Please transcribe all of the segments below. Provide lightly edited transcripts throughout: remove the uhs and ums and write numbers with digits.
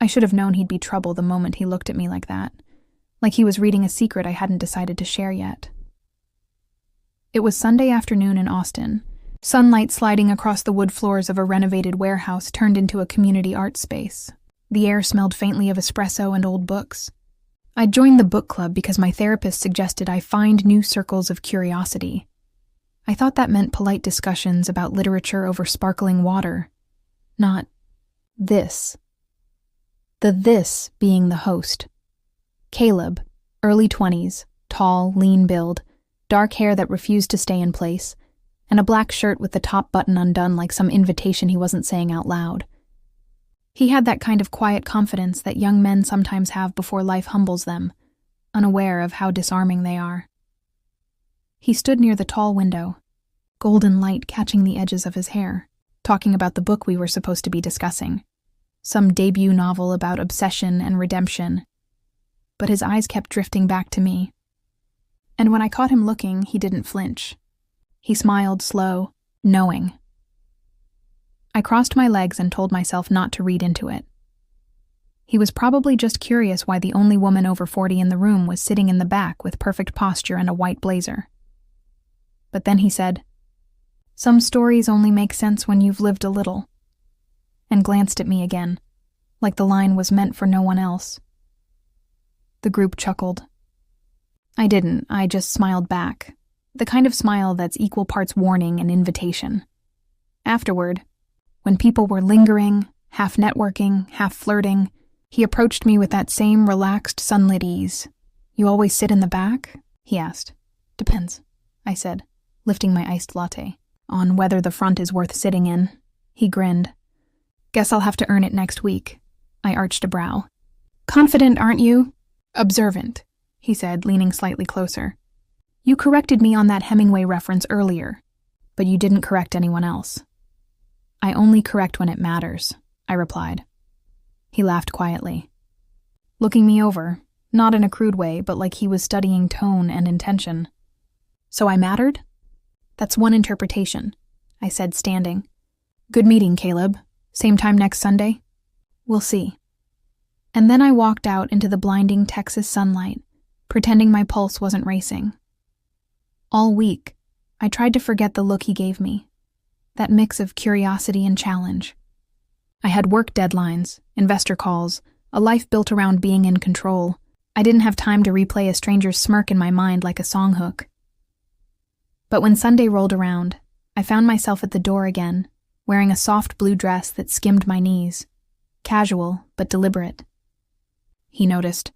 I should have known he'd be trouble the moment he looked at me like that, like he was reading a secret I hadn't decided to share yet. It was Sunday afternoon in Austin. Sunlight sliding across the wood floors of a renovated warehouse turned into a community art space. The air smelled faintly of espresso and old books. I'd joined the book club because my therapist suggested I find new circles of curiosity. I thought that meant polite discussions about literature over sparkling water, not this. The this being the host. Caleb, early 20s, tall, lean build, dark hair that refused to stay in place, and a black shirt with the top button undone like some invitation he wasn't saying out loud. He had that kind of quiet confidence that young men sometimes have before life humbles them, unaware of how disarming they are. He stood near the tall window, golden light catching the edges of his hair, talking about the book we were supposed to be discussing, some debut novel about obsession and redemption. But his eyes kept drifting back to me. And when I caught him looking, he didn't flinch. He smiled slow, knowing. I crossed my legs and told myself not to read into it. He was probably just curious why the only woman over 40 in the room was sitting in the back with perfect posture and a white blazer. But then he said, "Some stories only make sense when you've lived a little," and glanced at me again, like the line was meant for no one else. The group chuckled. I didn't, I just smiled back, the kind of smile that's equal parts warning and invitation. Afterward, when people were lingering, half networking, half flirting, he approached me with that same relaxed, sunlit ease. "You always sit in the back?" he asked. "Depends," I said, lifting my iced latte. "On whether the front is worth sitting in." He grinned. "Guess I'll have to earn it next week." I arched a brow. "Confident, aren't you?" "Observant," he said, leaning slightly closer. "You corrected me on that Hemingway reference earlier, but you didn't correct anyone else." "I only correct when it matters," I replied. He laughed quietly, looking me over, not in a crude way, but like he was studying tone and intention. "So I mattered?" "That's one interpretation," I said, standing. "Good meeting, Caleb. Same time next Sunday?" "We'll see." And then I walked out into the blinding Texas sunlight, pretending my pulse wasn't racing. All week, I tried to forget the look he gave me, that mix of curiosity and challenge. I had work deadlines, investor calls, a life built around being in control. I didn't have time to replay a stranger's smirk in my mind like a song hook. But when Sunday rolled around, I found myself at the door again, wearing a soft blue dress that skimmed my knees, casual but deliberate. He noticed.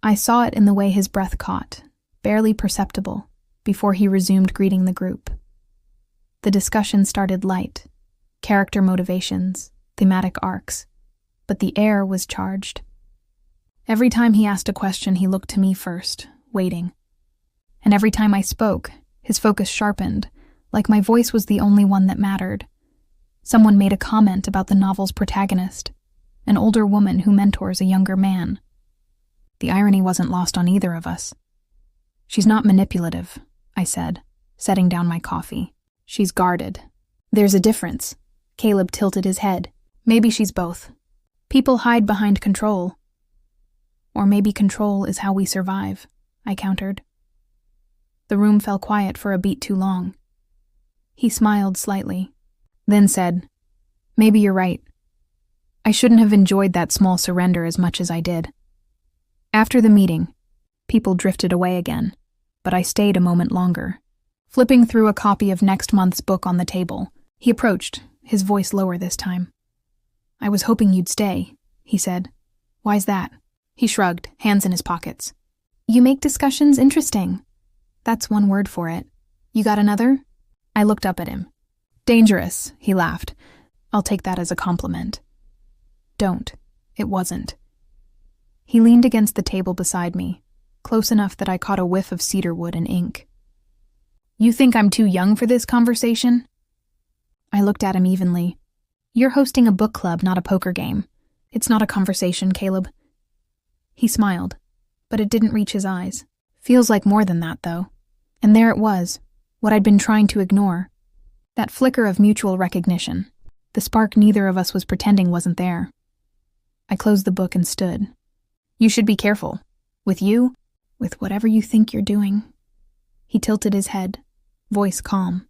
I saw it in the way his breath caught, barely perceptible, before he resumed greeting the group. The discussion started light, character motivations, thematic arcs, but the air was charged. Every time he asked a question, he looked to me first, waiting. And every time I spoke, his focus sharpened, like my voice was the only one that mattered. Someone made a comment about the novel's protagonist, an older woman who mentors a younger man. The irony wasn't lost on either of us. "She's not manipulative," I said, setting down my coffee. "She's guarded." "There's a difference." Caleb tilted his head. "Maybe she's both. People hide behind control. Or maybe control is how we survive," I countered. The room fell quiet for a beat too long. He smiled slightly, then said, "Maybe you're right. I shouldn't have enjoyed that small surrender as much as I did." After the meeting, people drifted away again, but I stayed a moment longer. Flipping through a copy of next month's book on the table, he approached, his voice lower this time. "I was hoping you'd stay," he said. "Why's that?" He shrugged, hands in his pockets. "You make discussions interesting." "That's one word for it. You got another?" I looked up at him. "Dangerous," he laughed. "I'll take that as a compliment." "Don't. It wasn't." He leaned against the table beside me, close enough that I caught a whiff of cedarwood and ink. "You think I'm too young for this conversation?" I looked at him evenly. "You're hosting a book club, not a poker game. It's not a conversation, Caleb." He smiled, but it didn't reach his eyes. "Feels like more than that, though." And there it was, what I'd been trying to ignore. That flicker of mutual recognition, the spark neither of us was pretending wasn't there. I closed the book and stood. You should be careful. With you, with whatever you think you're doing. He tilted his head, voice calm.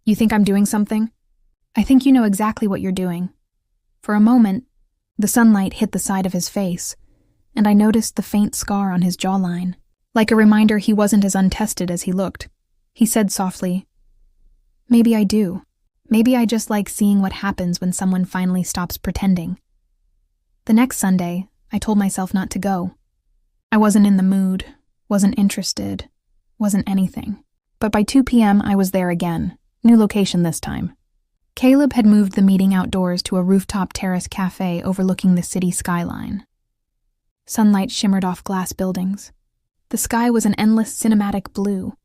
You think I'm doing something? I think you know exactly what you're doing. For a moment, the sunlight hit the side of his face, and I noticed the faint scar on his jawline, like a reminder he wasn't as untested as he looked. He said softly, Maybe I do. Maybe I just like seeing what happens when someone finally stops pretending. The next Sunday, I told myself not to go. I wasn't in the mood, wasn't interested, wasn't anything. But by 2 p.m. I was there again, new location this time. Caleb had moved the meeting outdoors to a rooftop terrace cafe overlooking the city skyline. Sunlight shimmered off glass buildings. The sky was an endless cinematic blue.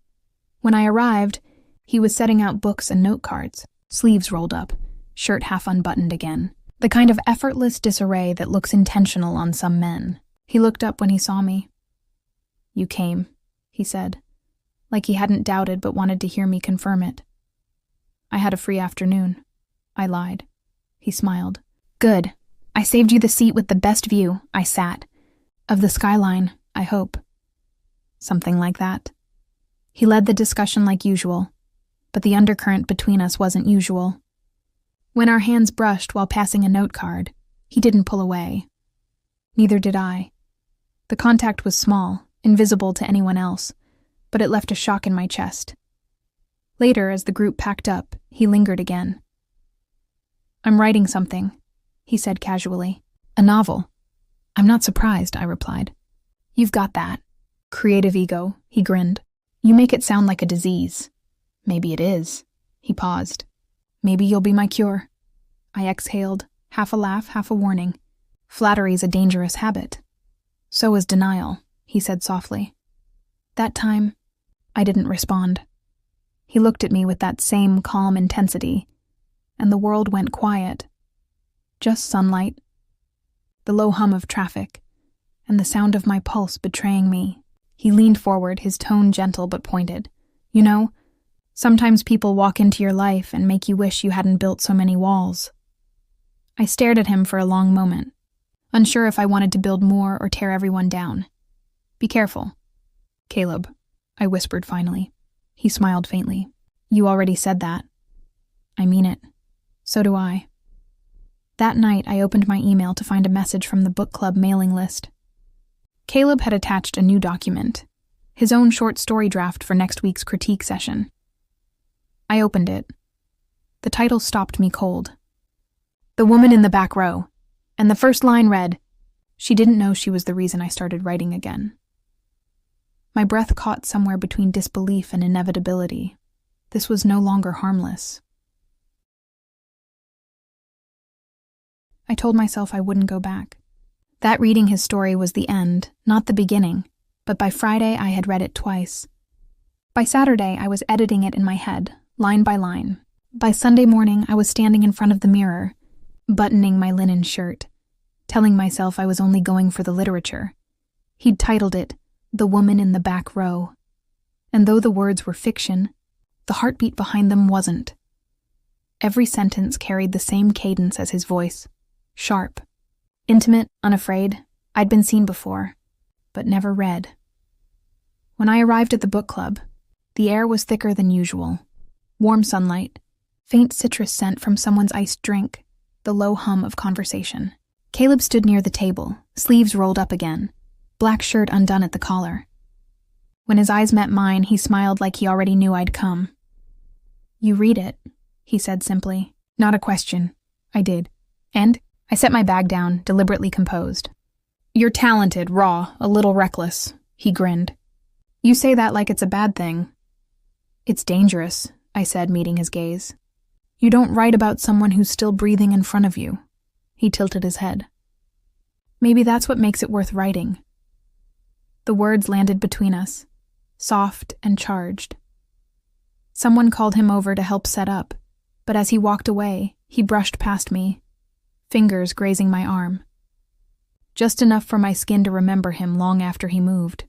When I arrived, he was setting out books and note cards, sleeves rolled up, shirt half unbuttoned again. The kind of effortless disarray that looks intentional on some men. He looked up when he saw me. You came, he said, like he hadn't doubted but wanted to hear me confirm it. I had a free afternoon. I lied. He smiled. Good. I saved you the seat with the best view. I sat. Of the skyline, I hope. Something like that. He led the discussion like usual, but the undercurrent between us wasn't usual. When our hands brushed while passing a note card, he didn't pull away. Neither did I. The contact was small, invisible to anyone else, but it left a shock in my chest. Later, as the group packed up, he lingered again. I'm writing something, he said casually. A novel. I'm not surprised, I replied. You've got that. Creative ego, he grinned. You make it sound like a disease. Maybe it is. He paused. Maybe you'll be my cure. I exhaled, half a laugh, half a warning. Flattery's a dangerous habit. So is denial, he said softly. That time, I didn't respond. He looked at me with that same calm intensity, and the world went quiet. Just sunlight, the low hum of traffic, and the sound of my pulse betraying me. He leaned forward, his tone gentle but pointed. You know, sometimes people walk into your life and make you wish you hadn't built so many walls. I stared at him for a long moment, unsure if I wanted to build more or tear everyone down. Be careful. Caleb, I whispered finally. He smiled faintly. You already said that. I mean it. So do I. That night, I opened my email to find a message from the book club mailing list. Caleb had attached a new document, his own short story draft for next week's critique session. I opened it. The title stopped me cold. The Woman in the Back Row, and the first line read, She didn't know she was the reason I started writing again. My breath caught somewhere between disbelief and inevitability. This was no longer harmless. I told myself I wouldn't go back. That reading his story was the end, not the beginning, but by Friday I had read it twice. By Saturday I was editing it in my head, line by line. By Sunday morning I was standing in front of the mirror, buttoning my linen shirt, telling myself I was only going for the literature. He'd titled it, The Woman in the Back Row. And though the words were fiction, the heartbeat behind them wasn't. Every sentence carried the same cadence as his voice, sharp. Intimate, unafraid, I'd been seen before, but never read. When I arrived at the book club, the air was thicker than usual. Warm sunlight, faint citrus scent from someone's iced drink, the low hum of conversation. Caleb stood near the table, sleeves rolled up again, black shirt undone at the collar. When his eyes met mine, he smiled like he already knew I'd come. You read it, he said simply. Not a question. I did. And? I set my bag down, deliberately composed. You're talented, raw, a little reckless, he grinned. You say that like it's a bad thing. It's dangerous, I said, meeting his gaze. You don't write about someone who's still breathing in front of you. He tilted his head. Maybe that's what makes it worth writing. The words landed between us, soft and charged. Someone called him over to help set up, but as he walked away, he brushed past me, fingers grazing my arm. Just enough for my skin to remember him long after he moved.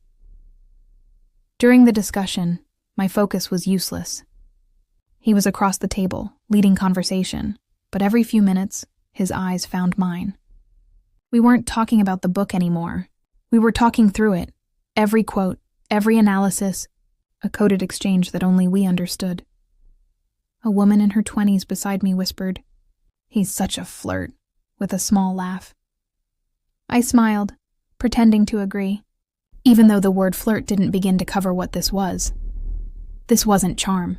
During the discussion, my focus was useless. He was across the table, leading conversation, but every few minutes, his eyes found mine. We weren't talking about the book anymore. We were talking through it. Every quote, every analysis, a coded exchange that only we understood. A woman in her 20s beside me whispered, "He's such a flirt," with a small laugh. I smiled, pretending to agree, even though the word flirt didn't begin to cover what this was. This wasn't charm.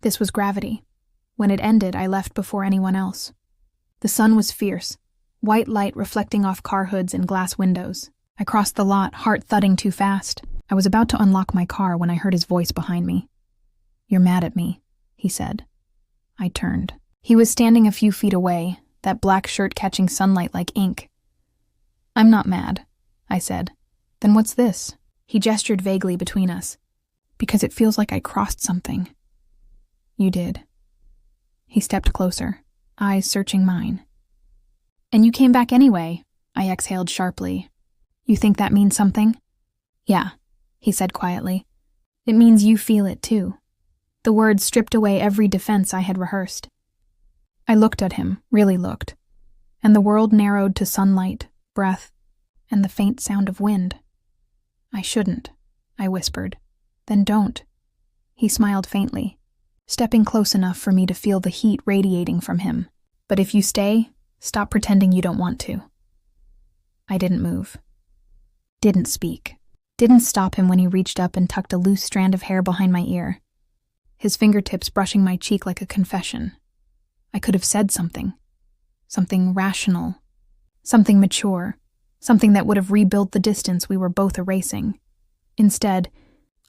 This was gravity. When it ended, I left before anyone else. The sun was fierce, white light reflecting off car hoods and glass windows. I crossed the lot, heart thudding too fast. I was about to unlock my car when I heard his voice behind me. "You're mad at me," he said. I turned. He was standing a few feet away, that black shirt catching sunlight like ink. "I'm not mad," I said. "Then what's this?" He gestured vaguely between us. "Because it feels like I crossed something." "You did." He stepped closer, eyes searching mine. "And you came back anyway," I exhaled sharply. "You think that means something?" "Yeah," he said quietly. "It means you feel it too." The words stripped away every defense I had rehearsed. I looked at him, really looked, and the world narrowed to sunlight, breath, and the faint sound of wind. "I shouldn't," I whispered. "Then don't." He smiled faintly, stepping close enough for me to feel the heat radiating from him. "But if you stay, stop pretending you don't want to." I didn't move. Didn't speak. Didn't stop him when he reached up and tucked a loose strand of hair behind my ear, his fingertips brushing my cheek like a confession. I could have said something. Something rational. Something mature. Something that would have rebuilt the distance we were both erasing. Instead,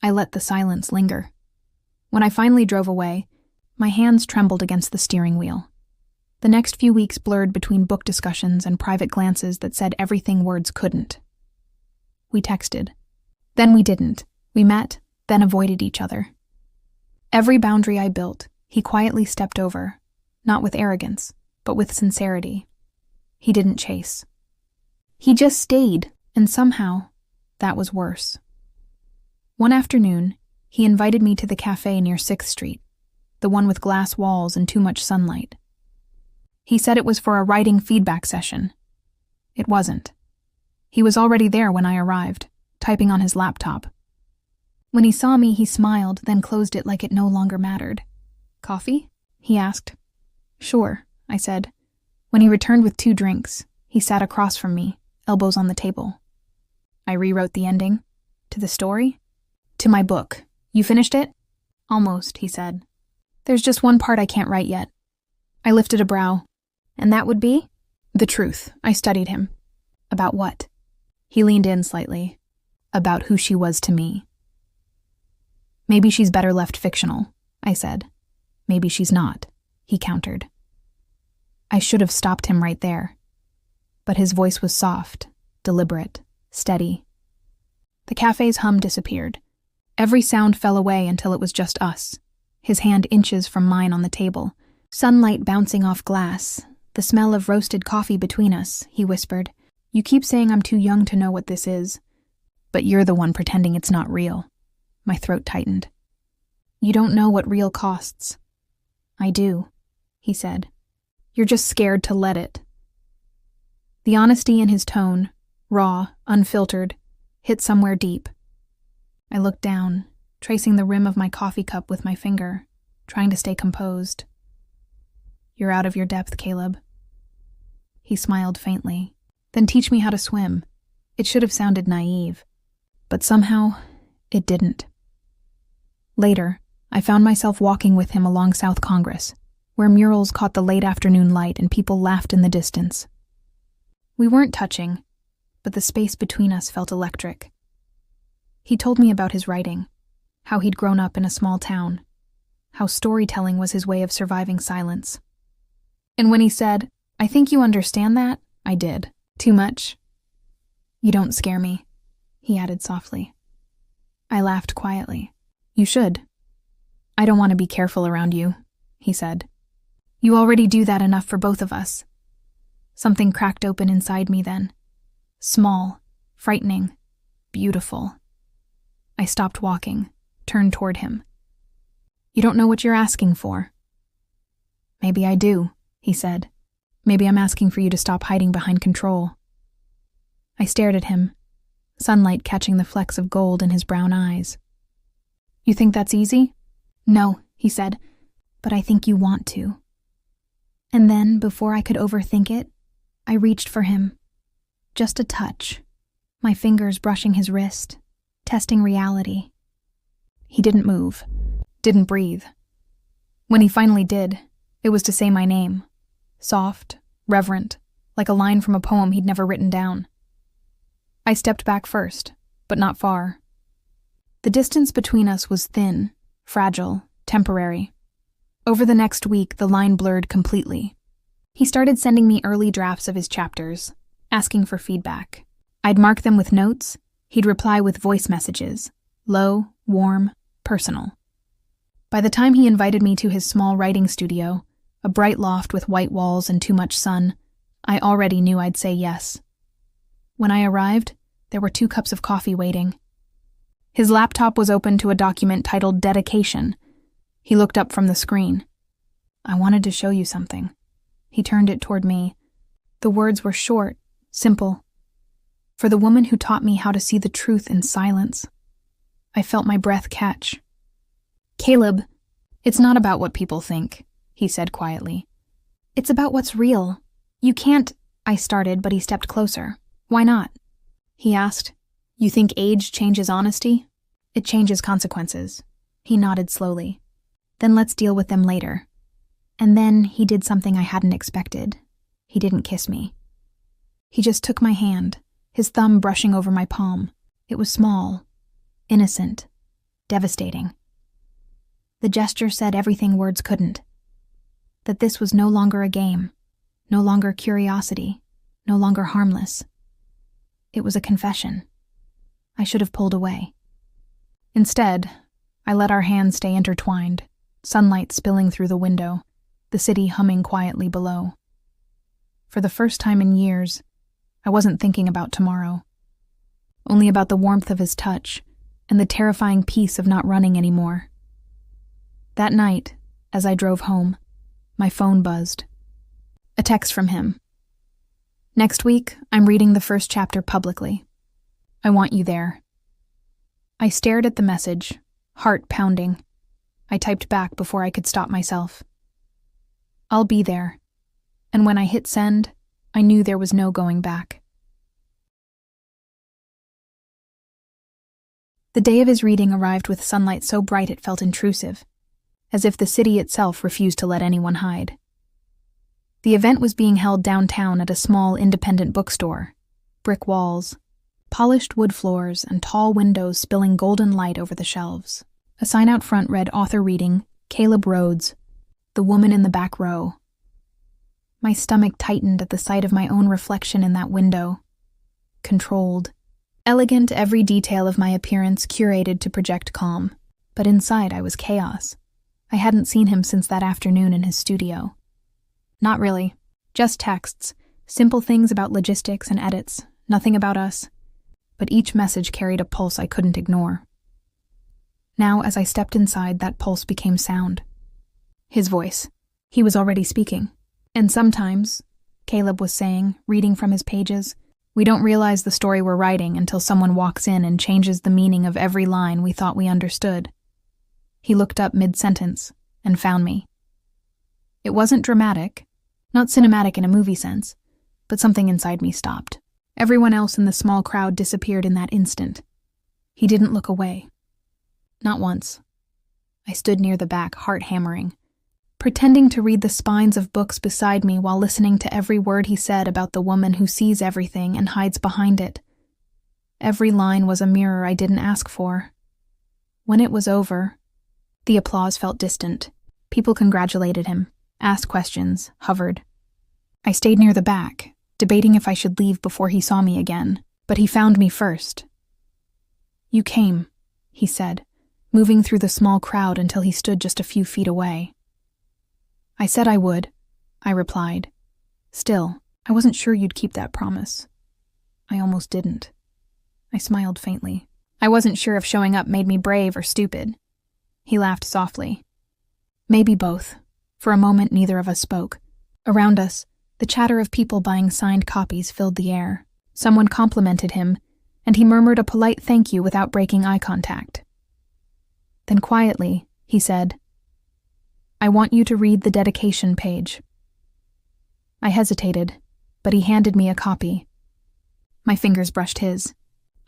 I let the silence linger. When I finally drove away, my hands trembled against the steering wheel. The next few weeks blurred between book discussions and private glances that said everything words couldn't. We texted. Then we didn't. We met, then avoided each other. Every boundary I built, he quietly stepped over, not with arrogance, but with sincerity. He didn't chase. He just stayed, and somehow, that was worse. One afternoon, he invited me to the cafe near 6th Street, the one with glass walls and too much sunlight. He said it was for a writing feedback session. It wasn't. He was already there when I arrived, typing on his laptop. When he saw me, he smiled, then closed it like it no longer mattered. "Coffee?" he asked. "Sure," I said. When he returned with 2 drinks, he sat across from me, elbows on the table. I rewrote the ending. "To the story?" "To my book. You finished it?" "Almost," he said. "There's just one part I can't write yet." I lifted a brow. "And that would be?" "The truth." I studied him. "About what?" He leaned in slightly. "About who she was to me." "Maybe she's better left fictional," I said. "Maybe she's not," he countered. I should have stopped him right there. But his voice was soft, deliberate, steady. The cafe's hum disappeared. Every sound fell away until it was just us, his hand inches from mine on the table, sunlight bouncing off glass, the smell of roasted coffee between us. He whispered, "You keep saying I'm too young to know what this is, but you're the one pretending it's not real." My throat tightened. "You don't know what real costs." "I do," he said. "You're just scared to let it." The honesty in his tone, raw, unfiltered, hit somewhere deep. I looked down, tracing the rim of my coffee cup with my finger, trying to stay composed. "You're out of your depth, Caleb." He smiled faintly. "Then teach me how to swim." It should have sounded naive, but somehow it didn't. Later, I found myself walking with him along South Congress, where murals caught the late afternoon light and people laughed in the distance. We weren't touching, but the space between us felt electric. He told me about his writing, how he'd grown up in a small town, how storytelling was his way of surviving silence. And when he said, "I think you understand that," I did. "Too much?" "You don't scare me," he added softly. I laughed quietly. "You should." "I don't want to be careful around you," he said. "You already do that enough for both of us." Something cracked open inside me then. Small, frightening, beautiful. I stopped walking, turned toward him. "You don't know what you're asking for." "Maybe I do," he said. "Maybe I'm asking for you to stop hiding behind control." I stared at him, sunlight catching the flecks of gold in his brown eyes. "You think that's easy?" "No," he said, "but I think you want to." And then, before I could overthink it, I reached for him. Just a touch, my fingers brushing his wrist, testing reality. He didn't move, didn't breathe. When he finally did, it was to say my name, soft, reverent, like a line from a poem he'd never written down. I stepped back first, but not far. The distance between us was thin, fragile, temporary. Over the next week, the line blurred completely. He started sending me early drafts of his chapters, asking for feedback. I'd mark them with notes. He'd reply with voice messages, low, warm, personal. By the time he invited me to his small writing studio, a bright loft with white walls and too much sun, I already knew I'd say yes. When I arrived, there were 2 cups of coffee waiting. His laptop was open to a document titled Dedication. He looked up from the screen. "I wanted to show you something." He turned it toward me. The words were short, simple. For the woman who taught me how to see the truth in silence. I felt my breath catch. "Caleb, it's not about what people think," he said quietly. "It's about what's real. You can't—" I started, but he stepped closer. "Why not?" he asked. "You think age changes honesty?" "It changes consequences." He nodded slowly. "Then let's deal with them later." And then he did something I hadn't expected. He didn't kiss me. He just took my hand, his thumb brushing over my palm. It was small, innocent, devastating. The gesture said everything words couldn't. That this was no longer a game, no longer curiosity, no longer harmless. It was a confession. I should have pulled away. Instead, I let our hands stay intertwined, sunlight spilling through the window, the city humming quietly below. For the first time in years, I wasn't thinking about tomorrow, only about the warmth of his touch and the terrifying peace of not running anymore. That night, as I drove home, my phone buzzed. A text from him. "Next week, I'm reading the first chapter publicly. I want you there." I stared at the message, heart pounding. I typed back before I could stop myself. "I'll be there." And when I hit send, I knew there was no going back. The day of his reading arrived with sunlight so bright it felt intrusive, as if the city itself refused to let anyone hide. The event was being held downtown at a small independent bookstore. Brick walls, polished wood floors, and tall windows spilling golden light over the shelves. A sign out front read author reading, Caleb Rhodes, The Woman in the Back Row. My stomach tightened at the sight of my own reflection in that window. Controlled. Elegant, every detail of my appearance curated to project calm. But inside I was chaos. I hadn't seen him since that afternoon in his studio. Not really. Just texts. Simple things about logistics and edits. Nothing about us. But each message carried a pulse I couldn't ignore. Now, as I stepped inside, that pulse became sound. His voice. He was already speaking. "And sometimes," Caleb was saying, reading from his pages, "we don't realize the story we're writing until someone walks in and changes the meaning of every line we thought we understood." He looked up mid-sentence and found me. It wasn't dramatic, not cinematic in a movie sense, but something inside me stopped. Everyone else in the small crowd disappeared in that instant. He didn't look away. Not once. I stood near the back, heart hammering, pretending to read the spines of books beside me while listening to every word he said about the woman who sees everything and hides behind it. Every line was a mirror I didn't ask for. When it was over, the applause felt distant. People congratulated him, asked questions, hovered. I stayed near the back, debating if I should leave before he saw me again, but he found me first. "You came," he said, moving through the small crowd until he stood just a few feet away. "I said I would," I replied. "Still, I wasn't sure you'd keep that promise." I almost didn't. I smiled faintly. I wasn't sure if showing up made me brave or stupid. He laughed softly. Maybe both. For a moment, neither of us spoke. Around us, the chatter of people buying signed copies filled the air. Someone complimented him, and he murmured a polite thank you without breaking eye contact. Then quietly, he said, "I want you to read the dedication page." I hesitated, but he handed me a copy. My fingers brushed his.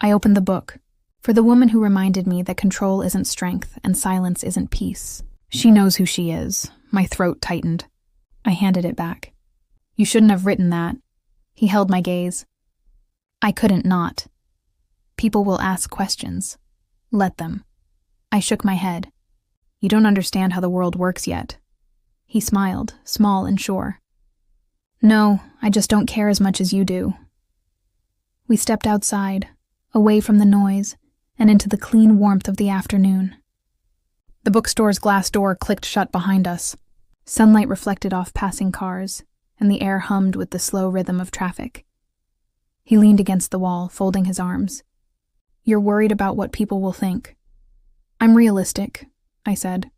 I opened the book, for the woman who reminded me that control isn't strength and silence isn't peace. She knows who she is. My throat tightened. I handed it back. "You shouldn't have written that." He held my gaze. I couldn't not. People will ask questions. Let them. I shook my head. "You don't understand how the world works yet." He smiled, small and sure. "No, I just don't care as much as you do." We stepped outside, away from the noise, and into the clean warmth of the afternoon. The bookstore's glass door clicked shut behind us. Sunlight reflected off passing cars, and the air hummed with the slow rhythm of traffic. He leaned against the wall, folding his arms. "You're worried about what people will think." "I'm realistic," I said.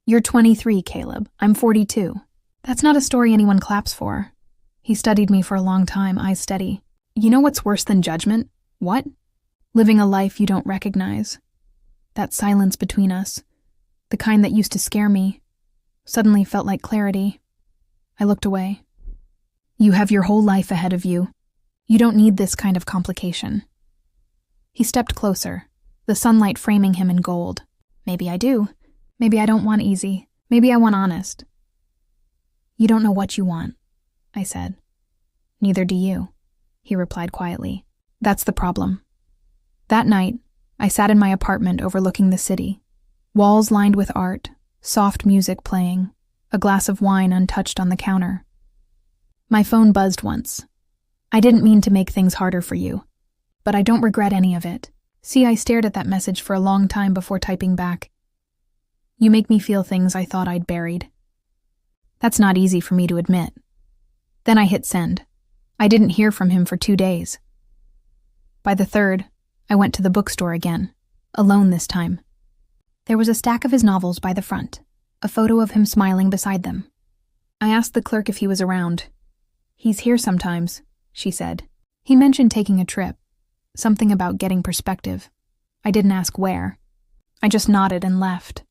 "You're 23, Caleb. I'm 42. That's not a story anyone claps for." He studied me for a long time, eyes steady. "You know what's worse than judgment?" "What?" "Living a life you don't recognize. That silence between us, the kind that used to scare me, suddenly felt like clarity." I looked away. "You have your whole life ahead of you. You don't need this kind of complication." He stepped closer, the sunlight framing him in gold. "Maybe I do. Maybe I don't want easy. Maybe I want honest." "You don't know what you want," I said. "Neither do you," he replied quietly. "That's the problem." That night, I sat in my apartment overlooking the city. Walls lined with art, soft music playing, a glass of wine untouched on the counter. My phone buzzed once. "I didn't mean to make things harder for you, but I don't regret any of it." See, I stared at that message for a long time before typing back. "You make me feel things I thought I'd buried." That's not easy for me to admit. Then I hit send. I didn't hear from him for 2 days. By the third, I went to the bookstore again, alone this time. There was a stack of his novels by the front, a photo of him smiling beside them. I asked the clerk if he was around. "He's here sometimes," she said. He mentioned taking a trip, something about getting perspective. I didn't ask where. I just nodded and left.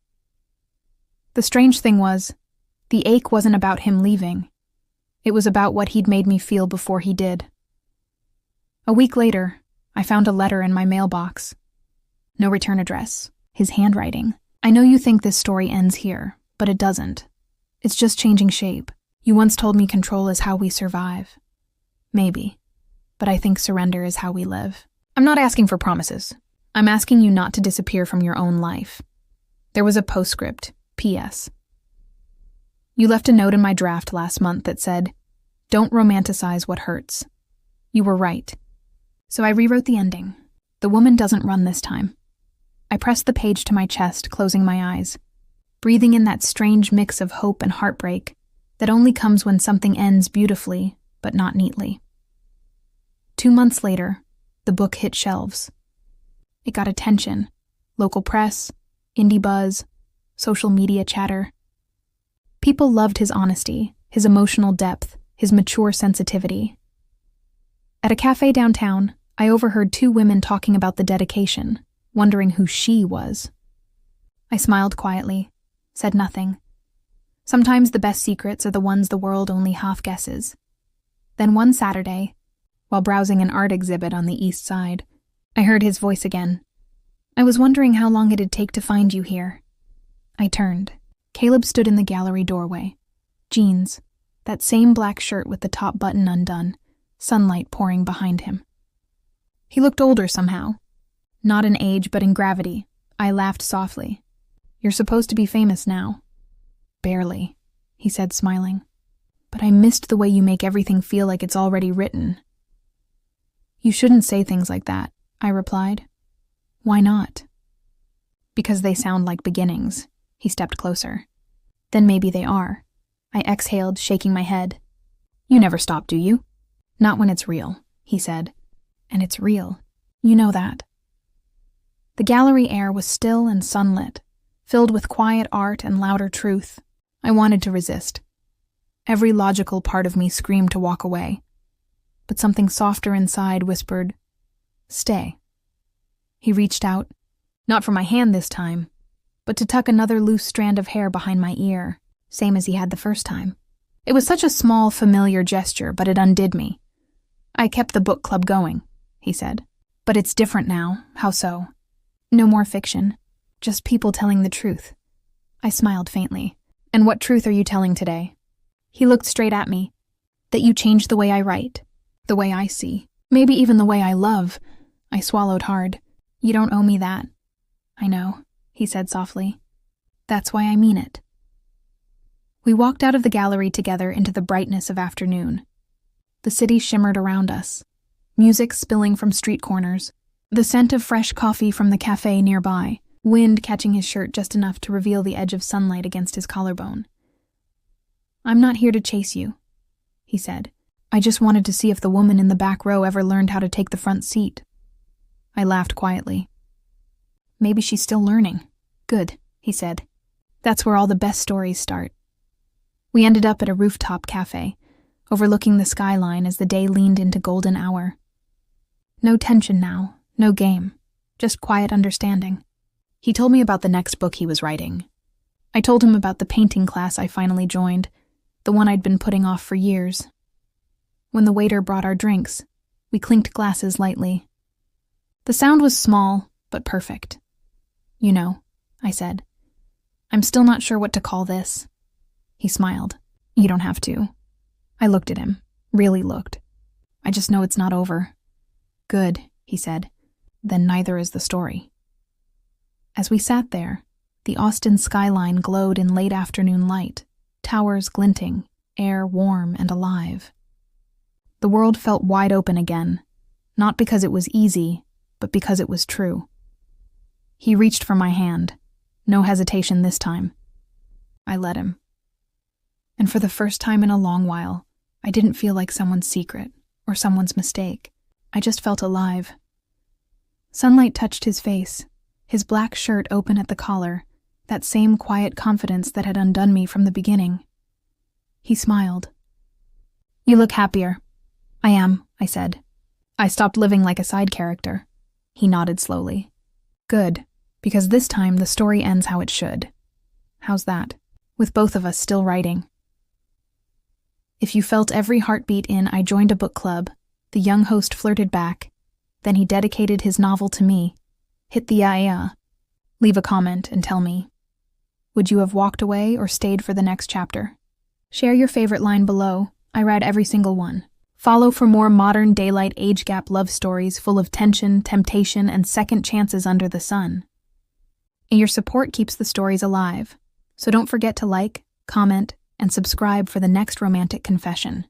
The strange thing was, the ache wasn't about him leaving. It was about what he'd made me feel before he did. A week later, I found a letter in my mailbox. No return address. His handwriting. "I know you think this story ends here, but it doesn't. It's just changing shape. You once told me control is how we survive. Maybe. But I think surrender is how we live. I'm not asking for promises. I'm asking you not to disappear from your own life." There was a postscript, P.S. "You left a note in my draft last month that said, 'Don't romanticize what hurts.' You were right." So I rewrote the ending. The woman doesn't run this time. I pressed the page to my chest, closing my eyes, breathing in that strange mix of hope and heartbreak that only comes when something ends beautifully, but not neatly. 2 months later, the book hit shelves. It got attention, local press, indie buzz, social media chatter. People loved his honesty, his emotional depth, his mature sensitivity. At a cafe downtown, I overheard 2 women talking about the dedication, wondering who she was. I smiled quietly, said nothing. Sometimes the best secrets are the ones the world only half guesses. Then one Saturday, while browsing an art exhibit on the east side, I heard his voice again. "I was wondering how long it'd take to find you here." I turned. Caleb stood in the gallery doorway. Jeans, that same black shirt with the top button undone, sunlight pouring behind him. He looked older somehow. Not in age, but in gravity. I laughed softly. "You're supposed to be famous now." "Barely," he said, smiling. "But I missed the way you make everything feel like it's already written." "You shouldn't say things like that," I replied. "Why not?" "Because they sound like beginnings." He stepped closer. "Then maybe they are." I exhaled, shaking my head. "You never stop, do you?" "Not when it's real," he said. "And it's real. You know that." The gallery air was still and sunlit, filled with quiet art and louder truth. I wanted to resist. Every logical part of me screamed to walk away. but something softer inside whispered, "Stay." He reached out, not for my hand this time, but to tuck another loose strand of hair behind my ear, same as he had the first time. It was such a small, familiar gesture, but it undid me. "I kept the book club going," he said. "But it's different now." "How so?" "No more fiction. Just people telling the truth." I smiled faintly. "And what truth are you telling today?" He looked straight at me. "That you changed the way I write, the way I see, maybe even the way I love." I swallowed hard. "You don't owe me that." "I know," he said softly. "That's why I mean it." We walked out of the gallery together into the brightness of afternoon. The city shimmered around us, music spilling from street corners, the scent of fresh coffee from the cafe nearby, wind catching his shirt just enough to reveal the edge of sunlight against his collarbone. "I'm not here to chase you," he said. "I just wanted to see if the woman in the back row ever learned how to take the front seat." I laughed quietly. "Maybe she's still learning." "Good," he said. "That's where all the best stories start." We ended up at a rooftop cafe, overlooking the skyline as the day leaned into golden hour. No tension now, no game, just quiet understanding. He told me about the next book he was writing. I told him about the painting class I finally joined, the one I'd been putting off for years. When the waiter brought our drinks, we clinked glasses lightly. The sound was small, but perfect. "You know," I said, "I'm still not sure what to call this." He smiled. "You don't have to." I looked at him, really looked. "I just know it's not over." "Good," he said. "Then neither is the story." As we sat there, the Austin skyline glowed in late afternoon light, towers glinting, air warm and alive. The world felt wide open again, not because it was easy, but because it was true. He reached for my hand, no hesitation this time. I let him. And for the first time in a long while, I didn't feel like someone's secret or someone's mistake. I just felt alive. Sunlight touched his face, his black shirt open at the collar, that same quiet confidence that had undone me from the beginning. He smiled. "You look happier." "I am," I said. "I stopped living like a side character." He nodded slowly. "Good, because this time the story ends how it should." "How's that?" "With both of us still writing." If you felt every heartbeat in I joined a book club, the young host flirted back. Then he dedicated his novel to me. Hit the leave a comment and tell me. Would you have walked away or stayed for the next chapter? Share your favorite line below. I read every single one. Follow for more modern daylight age gap love stories full of tension, temptation, and second chances under the sun. And your support keeps the stories alive, so don't forget to like, comment, and subscribe for the next romantic confession.